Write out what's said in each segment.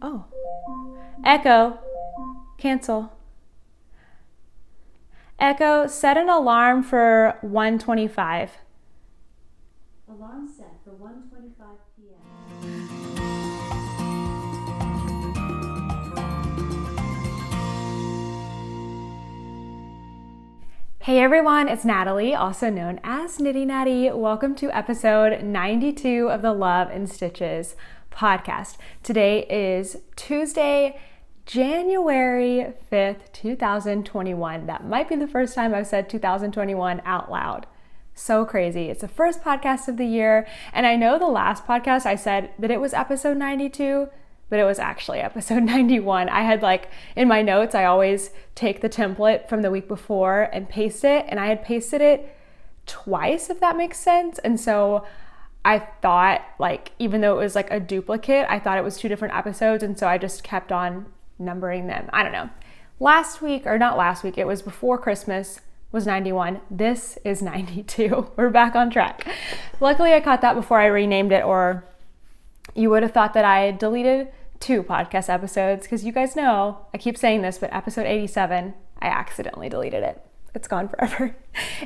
Oh, Echo, cancel. Echo, set an alarm for 1:25. Alarm set for 1:25 p.m. Hey everyone, it's Natalie, also known as Knitty Natty. Welcome to episode 92 of the Love and Stitches podcast. Today is Tuesday, January 5th, 2021. That might be the first time I've said 2021 out loud. So crazy. It's the first podcast of the year, and I know the last podcast I said that it was episode 92, but it was actually episode 91. I had in my notes, I always take the template from the week before and paste it, and I had pasted it twice, if that makes sense. And so I thought, even though it was a duplicate, I thought it was two different episodes, and so I just kept on numbering them. I don't know. It was before Christmas, was 91. This is 92. We're back on track. Luckily, I caught that before I renamed it, or you would have thought that I had deleted 2 podcast episodes, because you guys know, I keep saying this, but episode 87, I accidentally deleted it. It's gone forever.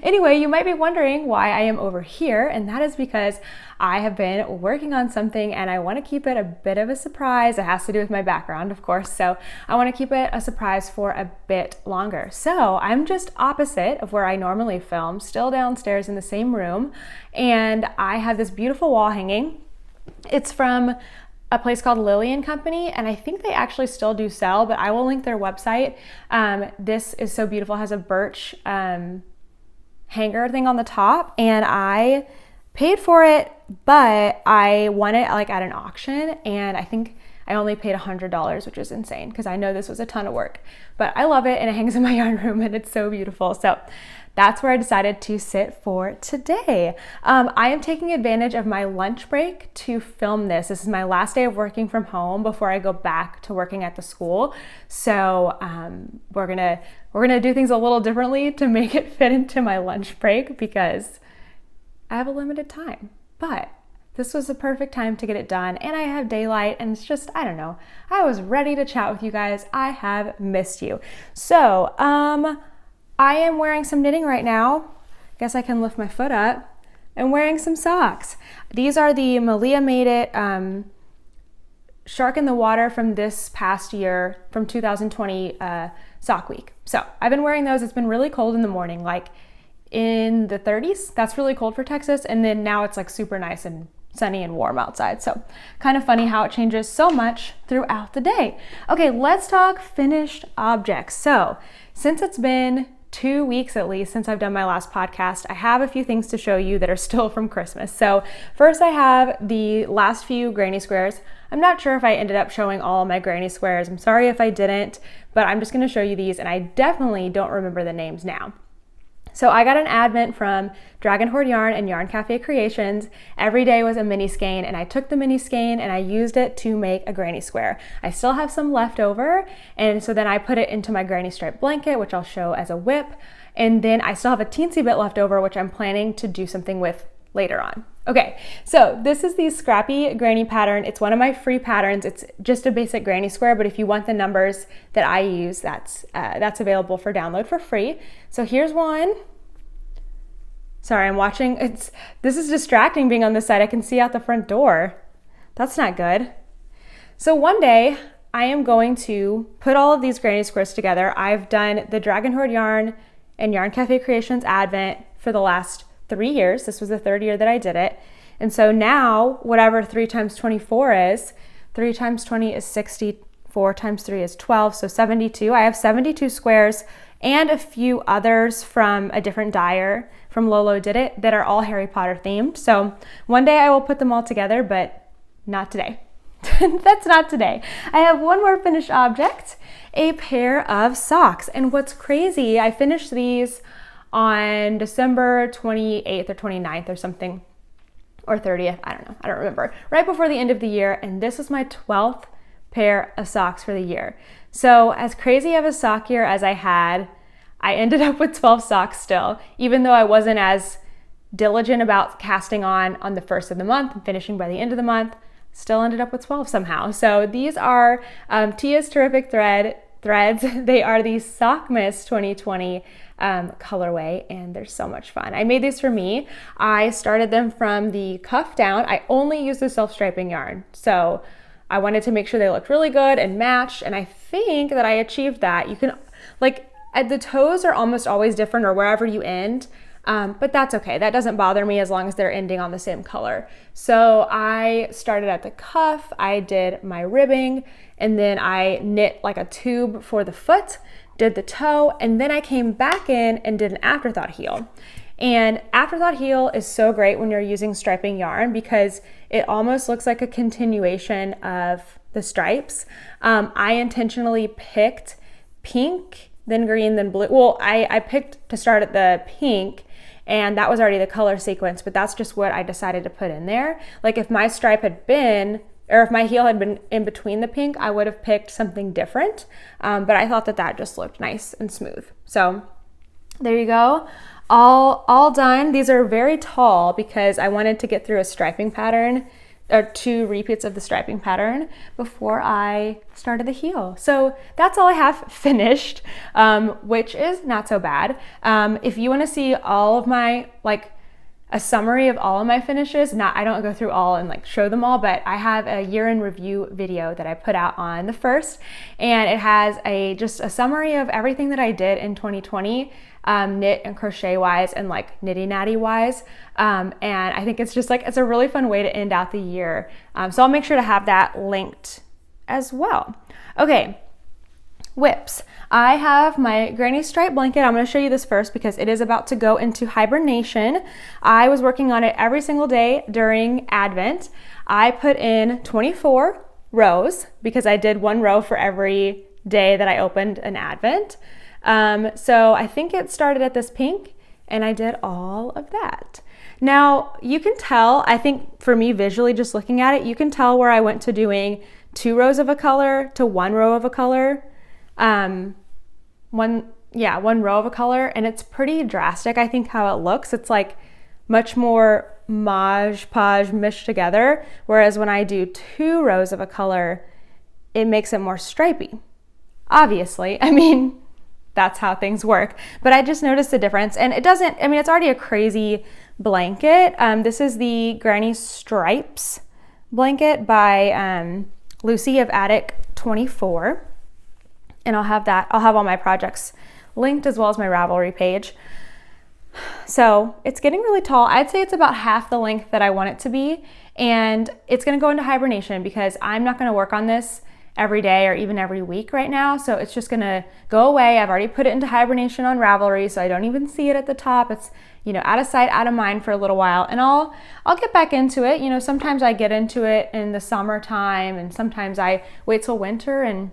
Anyway, you might be wondering why I am over here, and that is because I have been working on something and I want to keep it a bit of a surprise. It has to do with my background, of course, so I want to keep it a surprise for a bit longer. So I'm just opposite of where I normally film, still downstairs in the same room, and I have this beautiful wall hanging. It's from a place called Lily & Company, and I think they actually still do sell, but I will link their website. This is so beautiful. It has a birch hanger thing on the top, and I paid for it, but I won it at an auction, and I think I only paid $100, which is insane because I know this was a ton of work, but I love it and it hangs in my yarn room and it's so beautiful. So that's where I decided to sit for today. I am taking advantage of my lunch break to film this. This is my last day of working from home before I go back to working at the school. So we're gonna do things a little differently to make it fit into my lunch break because I have a limited time. But this was the perfect time to get it done, and I have daylight, and it's just, I don't know. I was ready to chat with you guys. I have missed you. So, I am wearing some knitting right now. Guess I can lift my foot up. I'm wearing some socks. These are the Malia Made It Shark in the Water from this past year, from 2020 sock week. So I've been wearing those. It's been really cold in the morning, in the 30s. That's really cold for Texas. And then now it's super nice and sunny and warm outside. So kind of funny how it changes so much throughout the day. Okay, let's talk finished objects. So since it's been 2 weeks at least since I've done my last podcast, I have a few things to show you that are still from Christmas. So first I have the last few granny squares. I'm not sure if I ended up showing all my granny squares. I'm sorry if I didn't, but I'm just going to show you these, and I definitely don't remember the names now. So I got an advent from Dragon Horde Yarn and Yarn Cafe Creations. Every day was a mini skein, and I took the mini skein and I used it to make a granny square. I still have some left over, and so then I put it into my granny stripe blanket, which I'll show as a whip. And then I still have a teensy bit left over, which I'm planning to do something with later on. Okay, so this is the Scrappy granny pattern. It's one of my free patterns. It's just a basic granny square, but if you want the numbers that I use, that's available for download for free. So here's one. Sorry, I'm watching. This is distracting being on this side. I can see out the front door. That's not good. So one day I am going to put all of these granny squares together. I've done the Dragon Horde Yarn and Yarn Cafe Creations Advent for the last 3 years. This was the 3rd year that I did it. And so now, whatever 3 times 24 is, 3 times 20 is 60, 4 times 3 is 12, so 72. I have 72 squares and a few others from a different dyer from Lolo Did It that are all Harry Potter themed. So one day I will put them all together, but not today. That's not today. I have one more finished object, a pair of socks. And what's crazy, I finished these on December 28th or 29th or something, or 30th, I don't know, I don't remember, right before the end of the year, and this was my 12th pair of socks for the year. So as crazy of a sock year as I had, I ended up with 12 socks still, even though I wasn't as diligent about casting on the first of the month and finishing by the end of the month. still ended up with 12 somehow. So these are Tia's Terrific threads. They are the Sockmas 2020 colorway, and they're so much fun. I made these for me. I started them from the cuff down. I only use the self-striping yarn, so I wanted to make sure they looked really good and matched, and I think that I achieved that. You can, like, the toes are almost always different or wherever you end, but that's okay. That doesn't bother me as long as they're ending on the same color. So I started at the cuff, I did my ribbing, and then I knit like a tube for the foot, did the toe, and then I came back in and did an afterthought heel. And afterthought heel is so great when you're using striping yarn because it almost looks like a continuation of the stripes. I intentionally picked pink, then green, then blue. Well, I picked to start at the pink, and that was already the color sequence, but that's just what I decided to put in there. Like if my stripe had been, or if my heel had been in between the pink, I would have picked something different. But I thought that that just looked nice and smooth. So there you go. All done. These are very tall because I wanted to get through a striping pattern or 2 repeats of the striping pattern before I started the heel. So that's all I have finished, which is not so bad. If you want to see all of my, like, a summary of all of my finishes, I don't go through all and like show them all, but I have a year in review video that I put out on the 1st, and it has just a summary of everything that I did in 2020, knit and crochet wise and like Knitty Natty wise. And I think it's just like, it's a really fun way to end out the year. So I'll make sure to have that linked as well. Okay. WIPs. I have my granny stripe blanket. I'm going to show you this first because it is about to go into hibernation. I was working on it every single day during Advent. I put in 24 rows because I did 1 row for every day that I opened an Advent. So I think it started at this pink and I did all of that. Now you can tell, I think for me visually just looking at it, you can tell where I went to doing 2 rows of a color to 1 row of a color. One row of a color, and it's pretty drastic. I think how it looks, it's like much more Mod Podge meshed together. Whereas when I do 2 rows of a color, it makes it more stripy. Obviously, I mean, that's how things work, but I just noticed the difference, and it doesn't, I mean, it's already a crazy blanket. This is the Granny Stripes blanket by, Lucy of Attic 24. And I'll have all my projects linked as well as my Ravelry page. So it's getting really tall. I'd say it's about half the length that I want it to be. And it's gonna go into hibernation because I'm not gonna work on this every day or even every week right now. So it's just gonna go away. I've already put it into hibernation on Ravelry, so I don't even see it at the top. It's, you know, out of sight, out of mind for a little while. And I'll get back into it. You know, sometimes I get into it in the summertime and sometimes I wait till winter and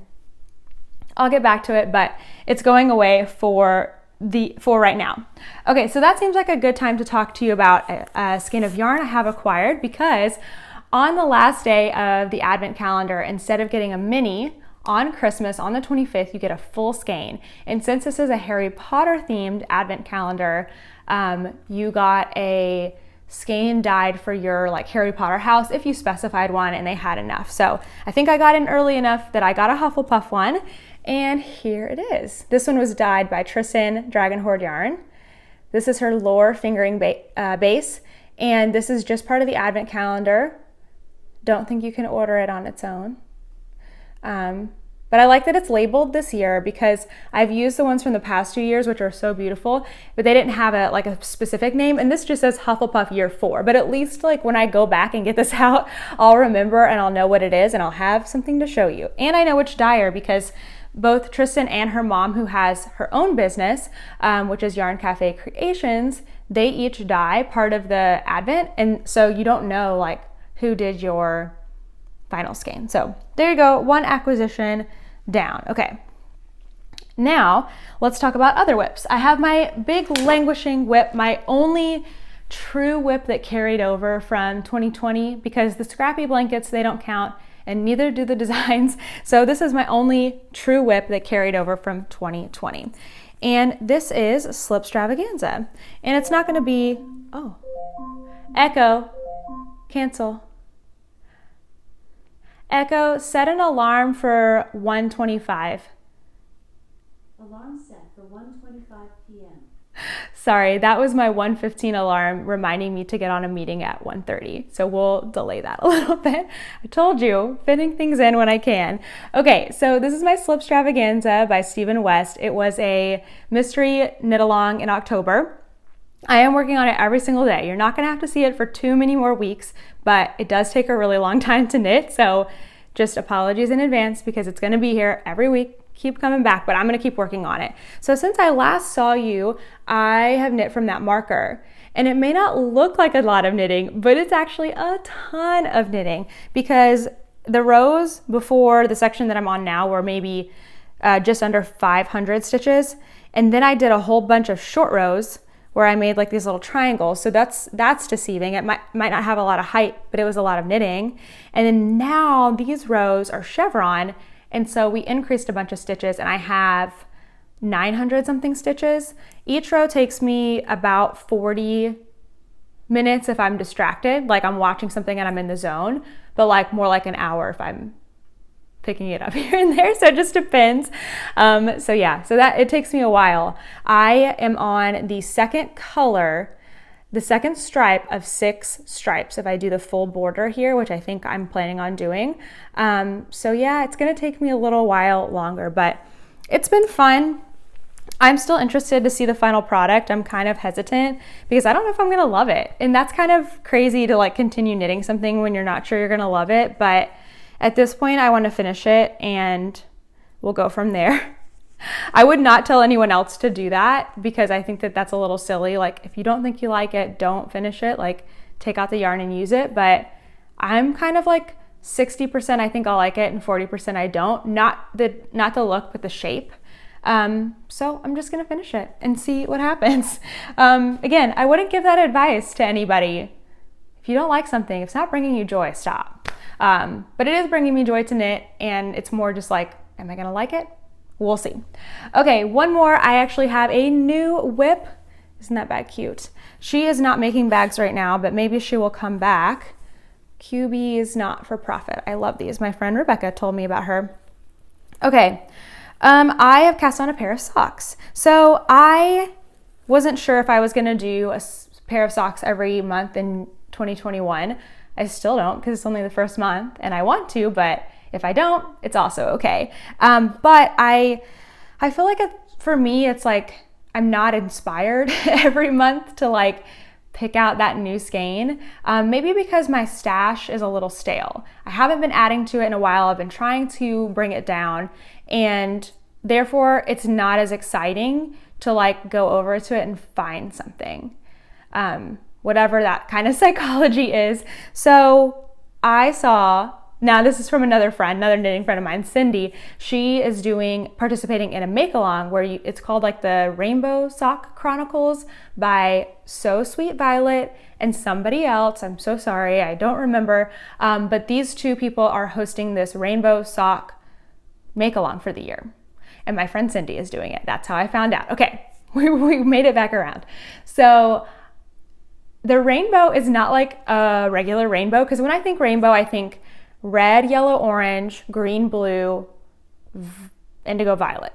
I'll get back to it, but it's going away for right now. Okay, so that seems like a good time to talk to you about a skein of yarn I have acquired, because on the last day of the Advent calendar, instead of getting a mini on Christmas on the 25th, you get a full skein. And since this is a Harry Potter themed Advent calendar, you got a skein dyed for your like Harry Potter house if you specified one and they had enough. So I think I got in early enough that I got a Hufflepuff one. And here it is. This one was dyed by Tristan Dragon Horde Yarn. This is her Lore fingering base, and this is just part of the Advent calendar. Don't think you can order it on its own. But I like that it's labeled this year because I've used the ones from the past 2 years, which are so beautiful, but they didn't have a specific name, and this just says Hufflepuff Year 4. But at least like when I go back and get this out, I'll remember and I'll know what it is and I'll have something to show you. And I know which dyer because both Tristan and her mom, who has her own business, which is Yarn Cafe Creations, they each dye part of the Advent, and so you don't know like who did your final skein. So there you go, one acquisition down. Okay, now let's talk about other WIPs. I have my big languishing WIP, my only true WIP that carried over from 2020, because the Scrappy blankets, they don't count, and neither do the designs. So this is my only true WIP that carried over from 2020. And this is Slipstravaganza. And it's not gonna be, oh, echo, cancel. Echo, set an alarm for 1:25. Alarm set for 1:25 p.m. Sorry, that was my 1:15 alarm reminding me to get on a meeting at 1:30. So we'll delay that a little bit. I told you, fitting things in when I can. Okay, so this is my Slipstravaganza by Stephen West. It was a mystery knit along in October. I am working on it every single day. You're not gonna have to see it for too many more weeks, but it does take a really long time to knit. So just apologies in advance because it's gonna be here every week. Keep coming back, but I'm gonna keep working on it. So since I last saw you, I have knit from that marker. And it may not look like a lot of knitting, but it's actually a ton of knitting because the rows before the section that I'm on now were maybe just under 500 stitches. And then I did a whole bunch of short rows where I made like these little triangles. So that's deceiving. It might not have a lot of height, but it was a lot of knitting. And then now these rows are chevron. And so we increased a bunch of stitches and I have 900 something stitches. Each row takes me about 40 minutes if I'm distracted, like I'm watching something and I'm in the zone, but like more like an hour if I'm picking it up here and there. So it just depends. So that it takes me a while. I am on the second color, the second stripe of 6 stripes if I do the full border here, which I think I'm planning on doing. So yeah, it's gonna take me a little while longer, but it's been fun. I'm still interested to see the final product. I'm kind of hesitant because I don't know if I'm gonna love it. And that's kind of crazy to like continue knitting something when you're not sure you're gonna love it. But at this point, I wanna finish it and we'll go from there. I would not tell anyone else to do that because I think that that's a little silly. Like if you don't think you like it, don't finish it. Like take out the yarn and use it. But I'm kind of like 60% I think I'll like it and 40% I don't. Not the look, but the shape. So I'm just gonna finish it and see what happens. Again, I wouldn't give that advice to anybody. If you don't like something, if it's not bringing you joy, stop. But it is bringing me joy to knit and it's more just like, am I gonna like it? We'll see. Okay, one more. I actually have a new whip. Isn't that bag cute? She is not making bags right now, but maybe she will come back. QB is not for profit. I love these. My friend Rebecca told me about her. Okay, I have cast on a pair of socks. So I wasn't sure if I was gonna do a pair of socks every month in 2021. I still don't because it's only the first month and I want to, but if I don't, it's also okay. But I feel like for me, it's like I'm not inspired every month to like pick out that new skein. Maybe because my stash is a little stale. I haven't been adding to it in a while. I've been trying to bring it down and therefore it's not as exciting to like go over to it and find something. Whatever that kind of psychology is. So I saw, now this is from another knitting friend of mine, Cindy. She is participating in a make-along where it's called like the Rainbow Sock Chronicles by So Sweet Violet and somebody else. I'm so sorry, I don't remember. But these two people are hosting this Rainbow Sock make-along for the year. And my friend Cindy is doing it. That's how I found out. Okay, we made it back around. So the rainbow is not like a regular rainbow because when I think rainbow, I think red, yellow, orange, green, blue, indigo, violet,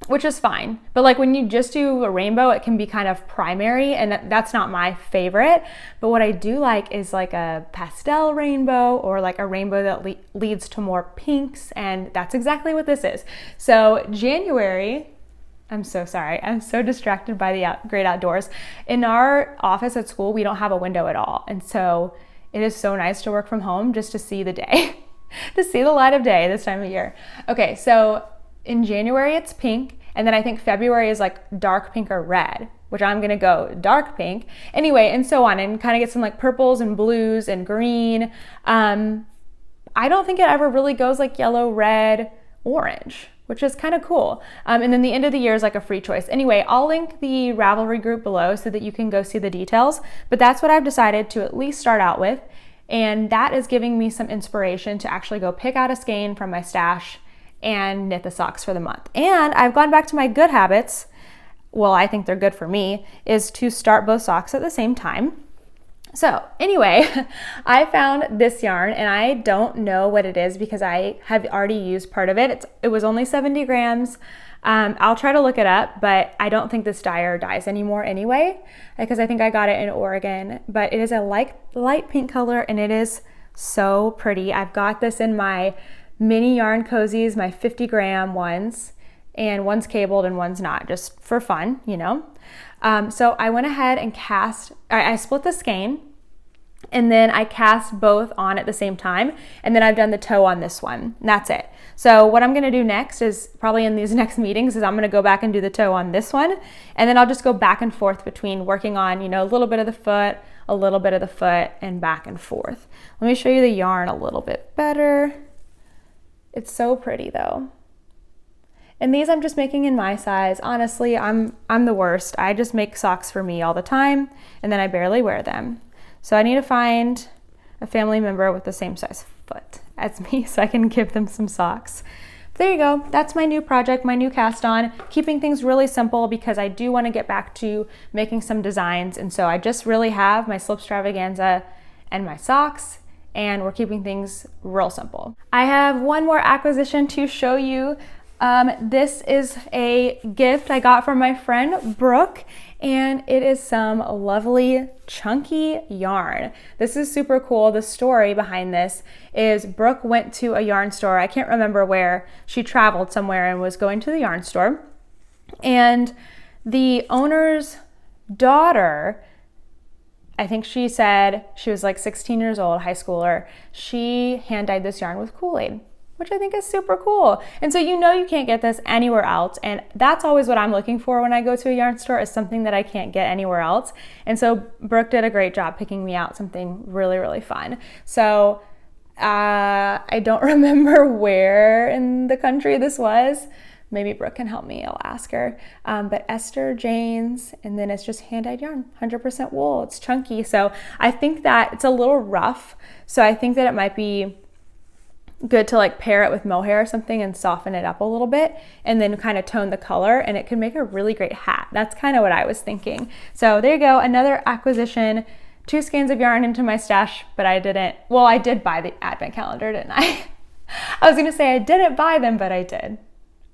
which is fine. But like when you just do a rainbow, it can be kind of primary and that's not my favorite. But what I do like is like a pastel rainbow or like a rainbow that leads to more pinks. And that's exactly what this is. So January, I'm so sorry. I'm so distracted by the great outdoors. In our office at school, we don't have a window at all. And so it is so nice to work from home just to see the day, to see the light of day this time of year. Okay, so in January it's pink. And then I think February is like dark pink or red, which I'm gonna go dark pink. Anyway, and so on, and kind of get some like purples and blues and green. I don't think it ever really goes like yellow, red, orange, which is kind of cool. And then the end of the year is like a free choice. Anyway, I'll link the Ravelry group below so that you can go see the details, but that's what I've decided to at least start out with. And that is giving me some inspiration to actually go pick out a skein from my stash and knit the socks for the month. And I've gone back to my good habits. Well, I think they're good for me, is to start both socks at the same time. So anyway, I found this yarn and I don't know what it is because I have already used part of it. It was only 70 grams. I'll try to look it up, but I don't think this dyer dyes anymore anyway, because I think I got it in Oregon, but it is a light pink color and it is so pretty. I've got this in my mini yarn cozies, my 50-gram ones, and one's cabled and one's not, just for fun, you know. So I went ahead and I split the skein, and then I cast both on at the same time, and then I've done the toe on this one, and that's it. So what I'm gonna do next is, probably in these next meetings, is I'm gonna go back and do the toe on this one, and then I'll just go back and forth between working on, you know, a little bit of the foot, a little bit of the foot, and back and forth. Let me show you the yarn a little bit better. It's so pretty though. And these I'm just making in my size. Honestly, I'm the worst. I just make socks for me all the time, and then I barely wear them. So I need to find a family member with the same size foot as me so I can give them some socks. But there you go. That's my new project, my new cast on. Keeping things really simple because I do want to get back to making some designs. And so I just really have my Slipstravaganza and my socks, and we're keeping things real simple. I have one more acquisition to show you. This is a gift I got from my friend Brooke, and it is some lovely chunky yarn. This is super cool. The story behind this is Brooke went to a yarn store. I can't remember where. She traveled somewhere and was going to the yarn store, and the owner's daughter, I think she said she was like 16 years old, high schooler, she hand dyed this yarn with Kool-Aid, which I think is super cool. And so you know you can't get this anywhere else. And that's always what I'm looking for when I go to a yarn store, is something that I can't get anywhere else. And so Brooke did a great job picking me out something really, really fun. So I don't remember where in the country this was. Maybe Brooke can help me, I'll ask her. But Esther Jane's, and then it's just hand-dyed yarn, 100% wool, it's chunky. So I think that it's a little rough. So I think that it might be good to like pair it with mohair or something and soften it up a little bit, and then kind of tone the color, and it could make a really great hat. That's kind of what I was thinking. So there you go, another acquisition, 2 skeins of yarn into my stash, but I didn't, well, I did buy the advent calendar, didn't I? I was gonna say I didn't buy them, but I did.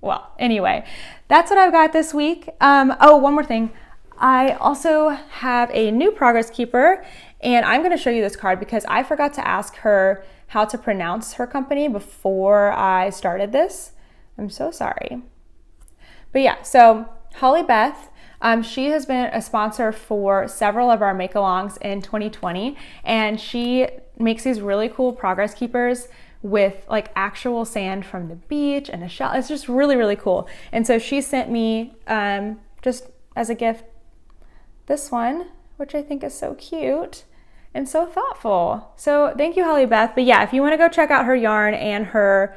Well, anyway, that's what I've got this week. Oh, one more thing. I also have a new progress keeper, and I'm gonna show you this card because I forgot to ask her how to pronounce her company before I started this. I'm so sorry. But yeah, so Holly Beth, she has been a sponsor for several of our make-alongs in 2020, and she makes these really cool progress keepers with like actual sand from the beach and a shell. It's just really, really cool. And so she sent me, just as a gift, this one, which I think is so cute and so thoughtful. So thank you, Holly Beth. But yeah, if you want to go check out her yarn and her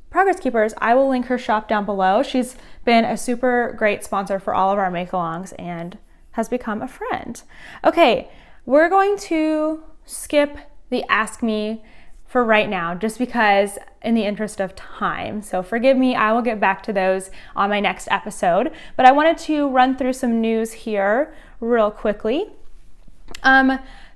progress keepers, I will link her shop down below. She's been a super great sponsor for all of our make-alongs and has become a friend. Okay, we're going to skip the Ask Me for right now, just because in the interest of time. So forgive me, I will get back to those on my next episode. But I wanted to run through some news here real quickly.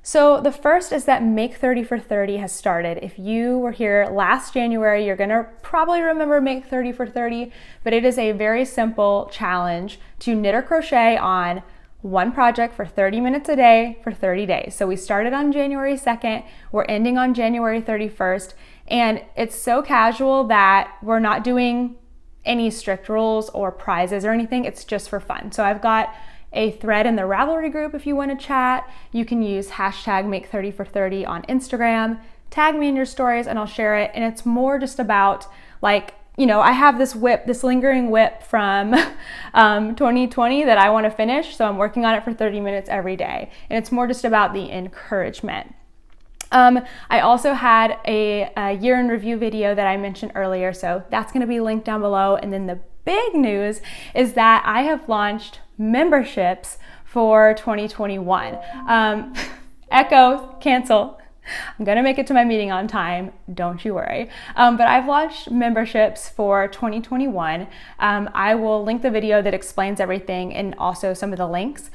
So the first is that Make 30 for 30 has started. If you were here last January, you're gonna probably remember Make 30 for 30, but it is a very simple challenge to knit or crochet on one project for 30 minutes a day for 30 days. So we started on January 2nd, we're ending on January 31st, and it's so casual that we're not doing any strict rules or prizes or anything. It's just for fun. So I've got a thread in the Ravelry group if you want to chat. You can use hashtag Make 30 for 30 on Instagram, tag me in your stories and I'll share it. And it's more just about like, you know, I have this whip, this lingering whip from 2020 that I want to finish. So I'm working on it for 30 minutes every day. And it's more just about the encouragement. I also had a year in review video that I mentioned earlier. So that's going to be linked down below. And then the big news is that I have launched memberships for 2021. Echo, cancel. I'm gonna make it to my meeting on time, don't you worry. But I've launched memberships for 2021. I will link the video that explains everything and also some of the links.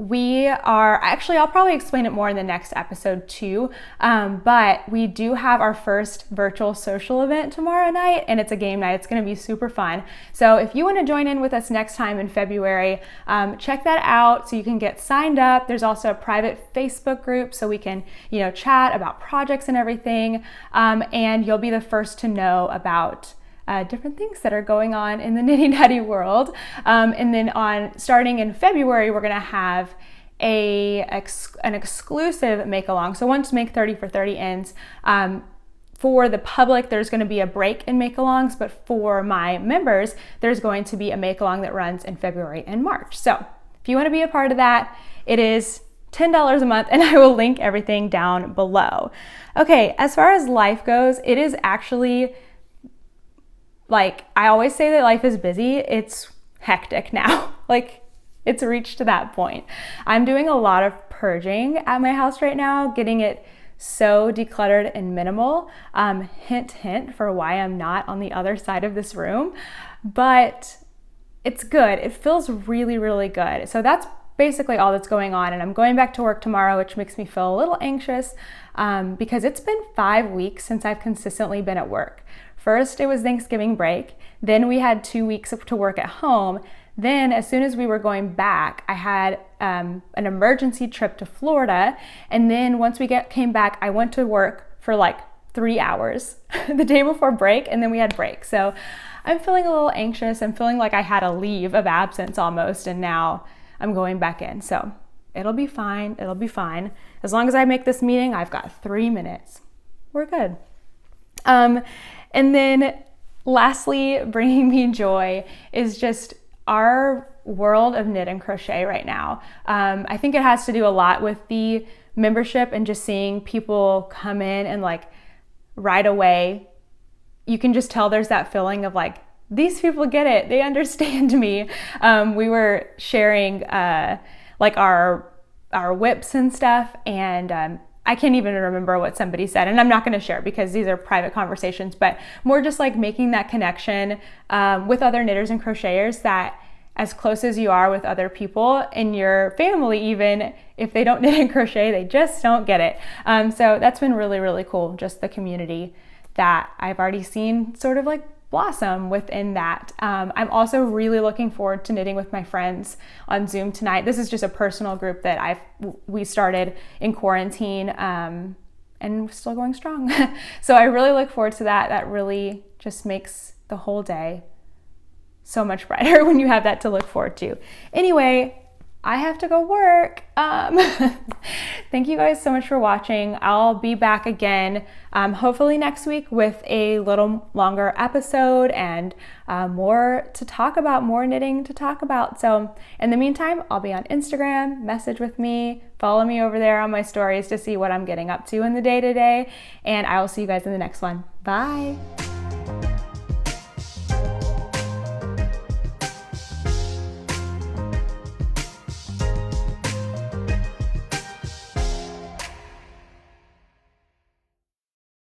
I'll probably explain it more in the next episode too, but we do have our first virtual social event tomorrow night, and it's a game night. It's going to be super fun. So if you want to join in with us next time in February, check that out so you can get signed up. There's also a private Facebook group so we can, chat about projects and everything, and you'll be the first to know about different things that are going on in the Knitty Natty world. And then starting in February, we're going to have an exclusive make-along. So once Make 30 for 30 ends, for the public, there's going to be a break in make-alongs, but for my members, there's going to be a make-along that runs in February and March. So if you want to be a part of that, it is $10 a month, and I will link everything down below. Okay, as far as life goes, it is actually, like, I always say that life is busy. It's hectic now. Like, it's reached to that point. I'm doing a lot of purging at my house right now, getting it so decluttered and minimal. Hint, hint for why I'm not on the other side of this room, but it's good. It feels really, really good. So that's basically all that's going on. And I'm going back to work tomorrow, which makes me feel a little anxious because it's been 5 weeks since I've consistently been at work. First, it was Thanksgiving break. Then we had 2 weeks to work at home. Then as soon as we were going back, I had an emergency trip to Florida. And then once we came back, I went to work for like 3 hours the day before break, and then we had break. So I'm feeling a little anxious. I'm feeling like I had a leave of absence almost, and now I'm going back in. So it'll be fine. It'll be fine. As long as I make this meeting, I've got 3 minutes. We're good. And then lastly, bringing me joy is just our world of knit and crochet right now. I think it has to do a lot with the membership and just seeing people come in and like right away, you can just tell there's that feeling of like, these people get it. They understand me. We were sharing like our whips and stuff, and I can't even remember what somebody said, and I'm not going to share because these are private conversations, but more just like making that connection with other knitters and crocheters, that as close as you are with other people in your family, even if they don't knit and crochet, they just don't get it. So that's been really, really cool. Just the community that I've already seen sort of like blossom within that. I'm also really looking forward to knitting with my friends on Zoom tonight. This is just a personal group that we started in quarantine, and we're still going strong. So I really look forward to that. That really just makes the whole day so much brighter when you have that to look forward to. Anyway, I have to go work. Thank you guys so much for watching. I'll be back again, hopefully next week with a little longer episode and more to talk about, more knitting to talk about. So in the meantime, I'll be on Instagram, message with me, follow me over there on my stories to see what I'm getting up to in the day-to-day, and I will see you guys in the next one. Bye.